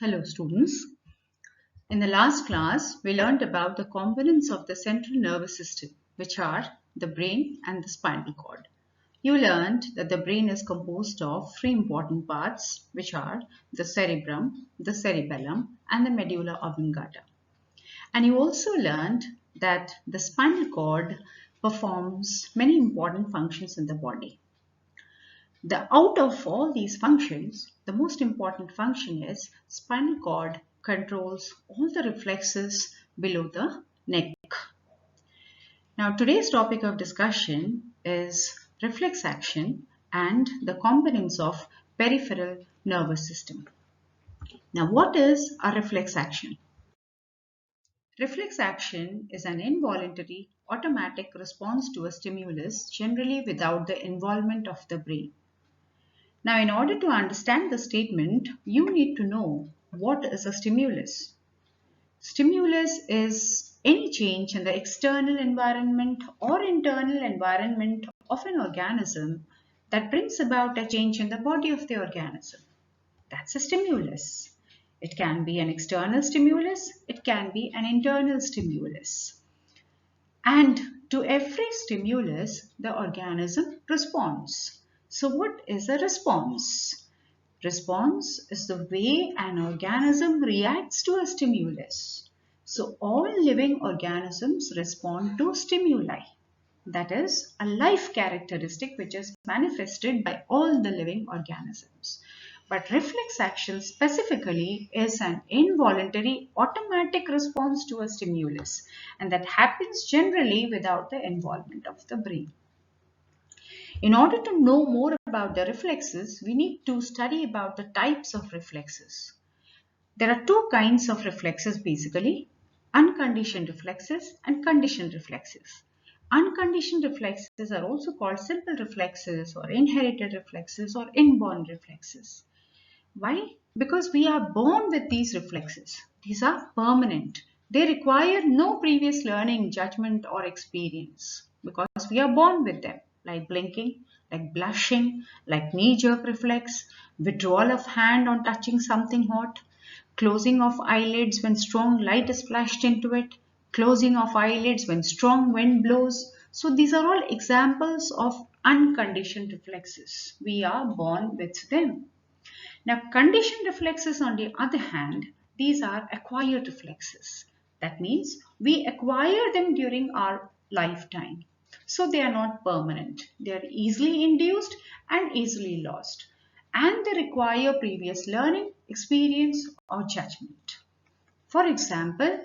Hello students. In the last class, we learned about the components of the central nervous system, which are the brain and the spinal cord. You learned that the brain is composed of three important parts, which are the cerebrum, the cerebellum, and the medulla oblongata. And you also learned that the spinal cord performs many important functions in the body. Out of all these functions, the most important function is spinal cord controls all the reflexes below the neck. Now today's topic of discussion is reflex action and the components of peripheral nervous system. Now what is a reflex action? Reflex action is an involuntary automatic response to a stimulus, generally without the involvement of the brain. Now, in order to understand the statement, you need to know what is a stimulus. Stimulus is any change in the external environment or internal environment of an organism that brings about a change in the body of the organism. That's a stimulus. It can be an external stimulus, it can be an internal stimulus. And to every stimulus, the organism responds. So what is a response? Response is the way an organism reacts to a stimulus. So all living organisms respond to stimuli. That is a life characteristic which is manifested by all the living organisms. But reflex action specifically is an involuntary automatic response to a stimulus, and that happens generally without the involvement of the brain. In order to know more about the reflexes, we need to study about the types of reflexes. There are two kinds of reflexes basically, unconditioned reflexes and conditioned reflexes. Unconditioned reflexes are also called simple reflexes or inherited reflexes or inborn reflexes. Why? Because we are born with these reflexes. These are permanent. They require no previous learning, judgment or experience because we are born with them. Like blinking, like blushing, like knee-jerk reflex, withdrawal of hand on touching something hot, closing of eyelids when strong light is flashed into it, closing of eyelids when strong wind blows. So these are all examples of unconditioned reflexes. We are born with them. Now, conditioned reflexes, on the other hand, these are acquired reflexes. That means we acquire them during our lifetime. So they are not permanent. They are easily induced and easily lost. And they require previous learning, experience, or judgment. For example,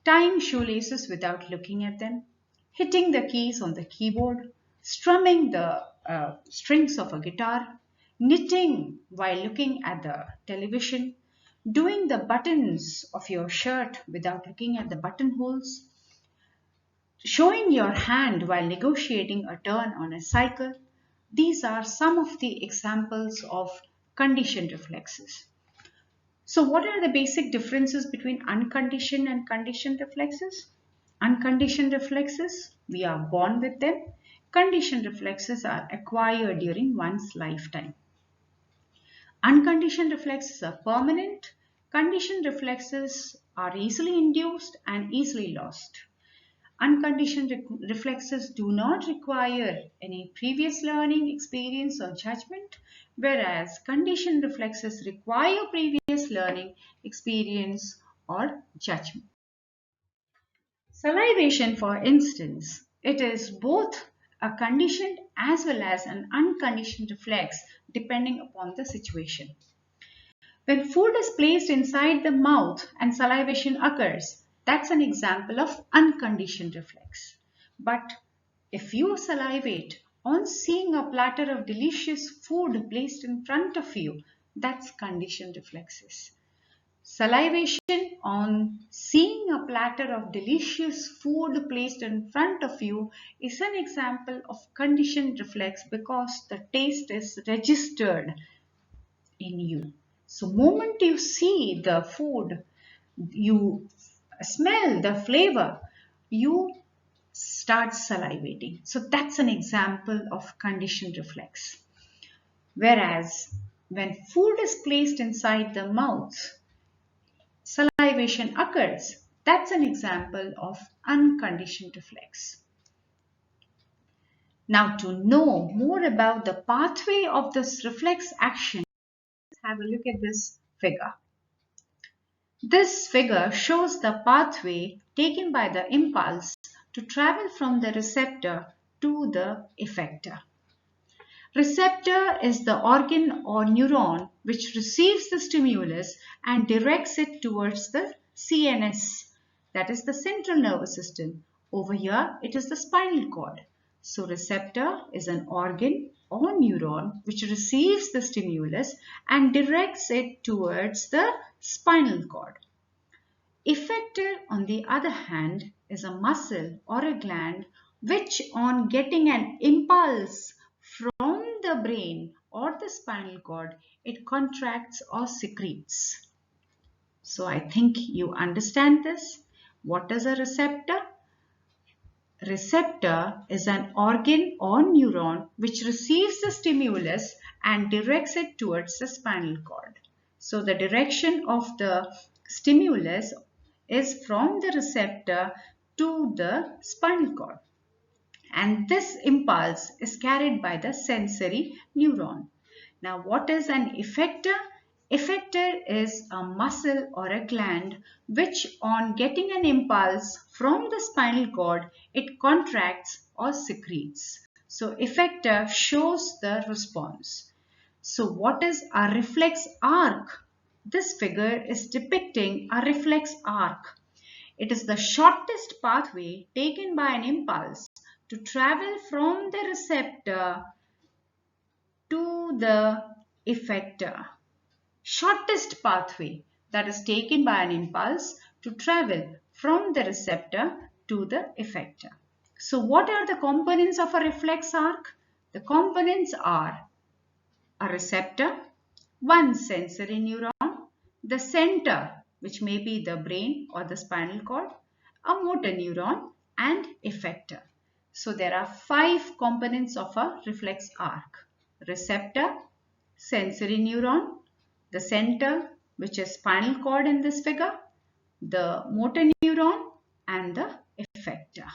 tying shoelaces without looking at them, hitting the keys on the keyboard, strumming the strings of a guitar, knitting while looking at the television, doing the buttons of your shirt without looking at the buttonholes, showing your hand while negotiating a turn on a cycle. These are some of the examples of conditioned reflexes. So what are the basic differences between unconditioned and conditioned reflexes? Unconditioned reflexes, we are born with them. Conditioned reflexes are acquired during one's lifetime. Unconditioned reflexes are permanent. Conditioned reflexes are easily induced and easily lost. Unconditioned reflexes do not require any previous learning, experience or judgment, whereas conditioned reflexes require previous learning, experience or judgment. Salivation, for instance, it is both a conditioned as well as an unconditioned reflex depending upon the situation. When food is placed inside the mouth and salivation occurs, that's an example of unconditioned reflex. But if you salivate on seeing a platter of delicious food placed in front of you, that's conditioned reflexes. Salivation on seeing a platter of delicious food placed in front of you is an example of conditioned reflex because the taste is registered in you. So moment you see the food, you smell the flavor, you start salivating. So that's an example of conditioned reflex. Whereas when food is placed inside the mouth, salivation occurs. That's an example of unconditioned reflex. Now, to know more about the pathway of this reflex action, let's have a look at this figure. This figure shows the pathway taken by the impulse to travel from the receptor to the effector. Receptor is the organ or neuron which receives the stimulus and directs it towards the CNS, that is the central nervous system. Over here, it is the spinal cord. So, receptor is an organ or neuron which receives the stimulus and directs it towards the spinal cord. Effector, on the other hand, is a muscle or a gland which, on getting an impulse from the brain or the spinal cord, it contracts or secretes. So I think you understand this. What is a receptor? Receptor is an organ or neuron which receives the stimulus and directs it towards the spinal cord. So the direction of the stimulus is from the receptor to the spinal cord. And this impulse is carried by the sensory neuron. Now, what is an effector? Effector is a muscle or a gland which, on getting an impulse from the spinal cord, it contracts or secretes. So, effector shows the response. So, what is a reflex arc? This figure is depicting a reflex arc. It is the shortest pathway taken by an impulse to travel from the receptor to the effector. Shortest pathway that is taken by an impulse to travel from the receptor to the effector. So what are the components of a reflex arc? The components are a receptor, one sensory neuron, the center, which may be the brain or the spinal cord, a motor neuron, and effector. So there are 5 components of a reflex arc: receptor, sensory neuron, the center, which is spinal cord in this figure, the motor neuron, and the effector.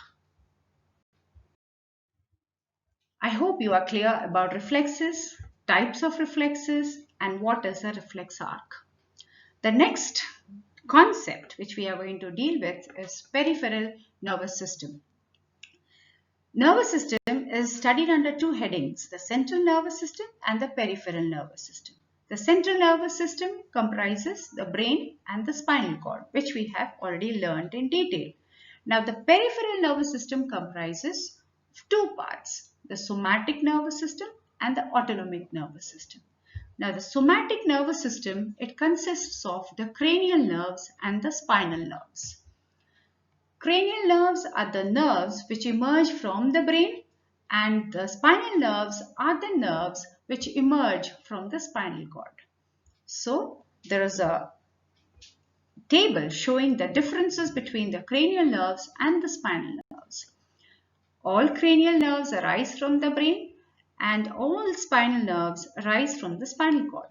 I hope you are clear about reflexes, types of reflexes, and what is a reflex arc. The next concept which we are going to deal with is peripheral nervous system. Nervous system is studied under 2 headings, the central nervous system and the peripheral nervous system. The central nervous system comprises the brain and the spinal cord, which we have already learned in detail. Now, the peripheral nervous system comprises 2 parts, the somatic nervous system and the autonomic nervous system. Now, the somatic nervous system, it consists of the cranial nerves and the spinal nerves. Cranial nerves are the nerves which emerge from the brain, and the spinal nerves are the nerves which emerge from the spinal cord. So, there is a table showing the differences between the cranial nerves and the spinal nerves. All cranial nerves arise from the brain, and all spinal nerves arise from the spinal cord.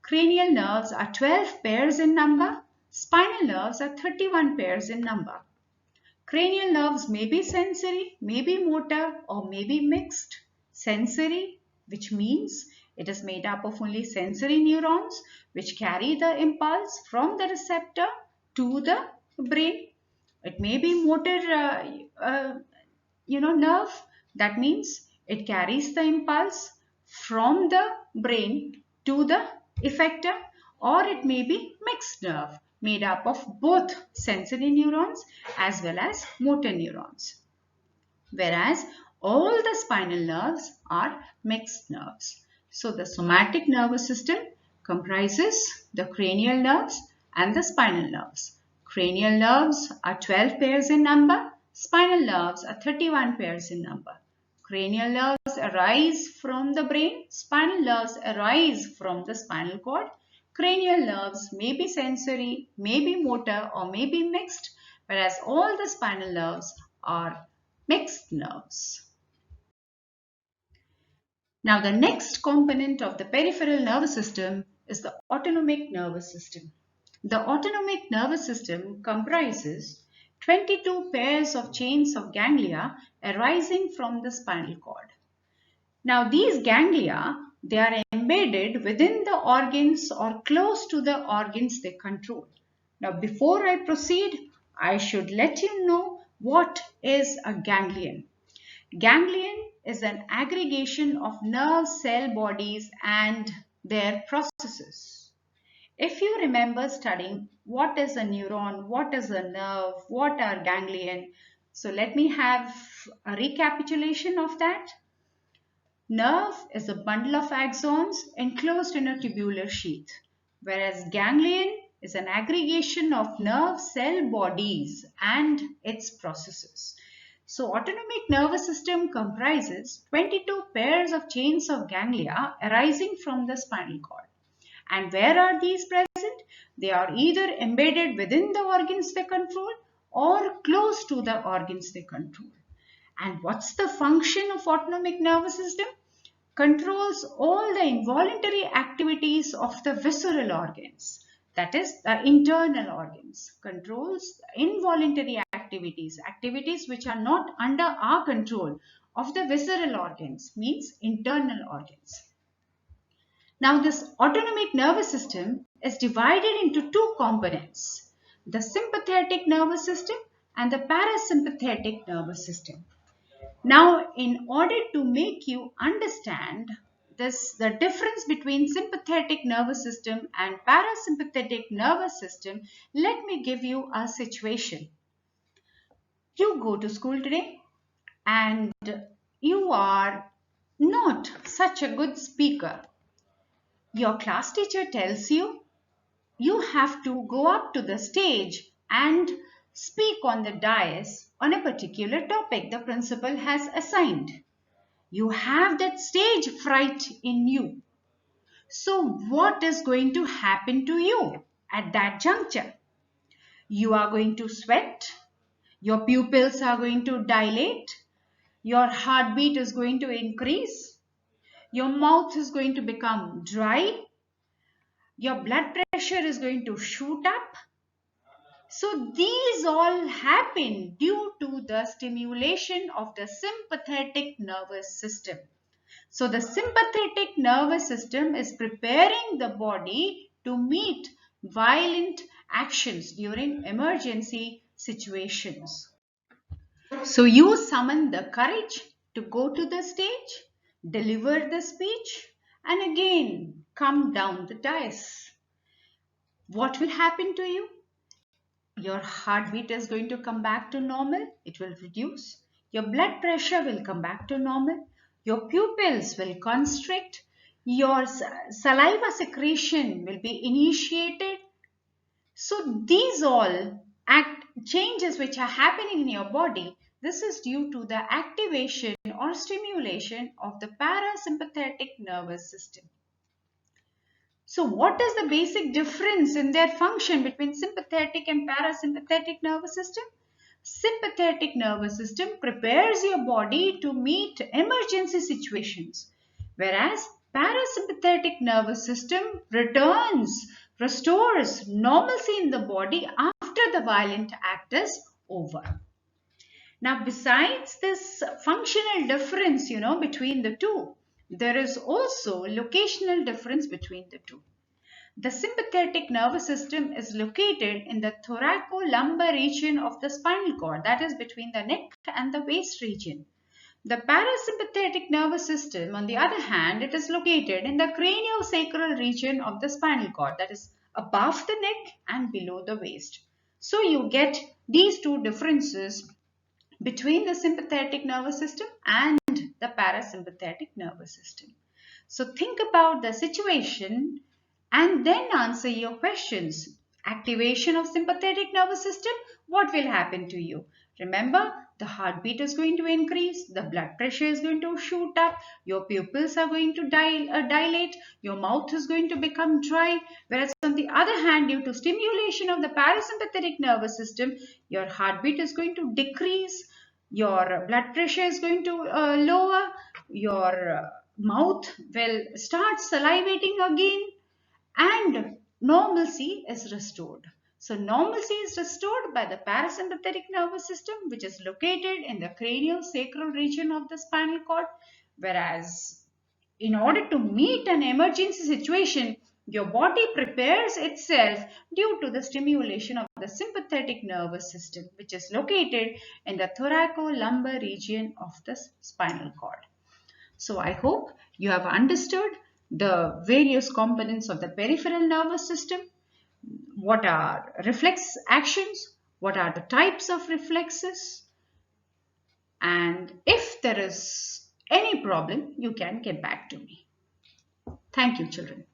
Cranial nerves are 12 pairs in number, spinal nerves are 31 pairs in number. Cranial nerves may be sensory, may be motor, or may be mixed. Sensory, which means it is made up of only sensory neurons which carry the impulse from the receptor to the brain. It may be motor nerve. That means it carries the impulse from the brain to the effector, or it may be mixed nerve made up of both sensory neurons as well as motor neurons. Whereas all the spinal nerves are mixed nerves. So the somatic nervous system comprises the cranial nerves and the spinal nerves. Cranial nerves are 12 pairs in number. Spinal nerves are 31 pairs in number. Cranial nerves arise from the brain. Spinal nerves arise from the spinal cord. Cranial nerves may be sensory, may be motor, or may be mixed, whereas all the spinal nerves are mixed nerves. Now, the next component of the peripheral nervous system is the autonomic nervous system. The autonomic nervous system comprises 22 pairs of chains of ganglia arising from the spinal cord. Now these ganglia, they are embedded within the organs or close to the organs they control. Now before I proceed, I should let you know what is a ganglion. Ganglion is an aggregation of nerve cell bodies and their processes. If you remember studying what is a neuron, what is a nerve, what are ganglion, so let me have a recapitulation of that. Nerve is a bundle of axons enclosed in a tubular sheath, whereas ganglion is an aggregation of nerve cell bodies and its processes. So autonomic nervous system comprises 22 pairs of chains of ganglia arising from the spinal cord. And where are these present? They are either embedded within the organs they control or close to the organs they control. And what's the function of autonomic nervous system? Controls all the involuntary activities of the visceral organs. That is the internal organs. Controls involuntary activities, activities which are not under our control of the visceral organs, means internal organs. Now this autonomic nervous system is divided into two components, the sympathetic nervous system and the parasympathetic nervous system. Now in order to make you understand the difference between sympathetic nervous system and parasympathetic nervous system, let me give you a situation. You go to school today and you are not such a good speaker. Your class teacher tells you you have to go up to the stage and speak on the dais on a particular topic the principal has assigned. You have that stage fright in you. So what is going to happen to you at that juncture? You are going to sweat, your pupils are going to dilate, your heartbeat is going to increase, your mouth is going to become dry, your blood pressure is going to shoot up. So these all happen due to the stimulation of the sympathetic nervous system. So the sympathetic nervous system is preparing the body to meet violent actions during emergency situations. So you summon the courage to go to the stage, deliver the speech, and again come down the dais. What will happen to you? Your heartbeat is going to come back to normal. It will reduce. Your blood pressure will come back to normal. Your pupils will constrict. Your saliva secretion will be initiated. So these all changes which are happening in your body, this is due to the activation or stimulation of the parasympathetic nervous system. So what is the basic difference in their function between sympathetic and parasympathetic nervous system? Sympathetic nervous system prepares your body to meet emergency situations, whereas parasympathetic nervous system restores normalcy in the body after the violent act is over. Now besides this functional difference, between the two, there is also locational difference between the two. The sympathetic nervous system is located in the thoracolumbar region of the spinal cord, that is between the neck and the waist region. The parasympathetic nervous system, on the other hand, it is located in the craniosacral region of the spinal cord, that is above the neck and below the waist. So you get these two differences between the sympathetic nervous system and the parasympathetic nervous system. So think about the situation and then answer your questions. Activation of sympathetic nervous system, what will happen to you? Remember, the heartbeat is going to increase, the blood pressure is going to shoot up, your pupils are going to dilate, your mouth is going to become dry, whereas on the other hand, due to stimulation of the parasympathetic nervous system, your heartbeat is going to decrease, your blood pressure is going to lower, your mouth will start salivating again, and normalcy is restored. So normalcy is restored by the parasympathetic nervous system, which is located in the craniosacral region of the spinal cord, whereas in order to meet an emergency situation, your body prepares itself due to the stimulation of the sympathetic nervous system, which is located in the thoracolumbar region of the spinal cord. So I hope you have understood the various components of the peripheral nervous system. What are reflex actions? What are the types of reflexes? And if there is any problem, you can get back to me. Thank you, children.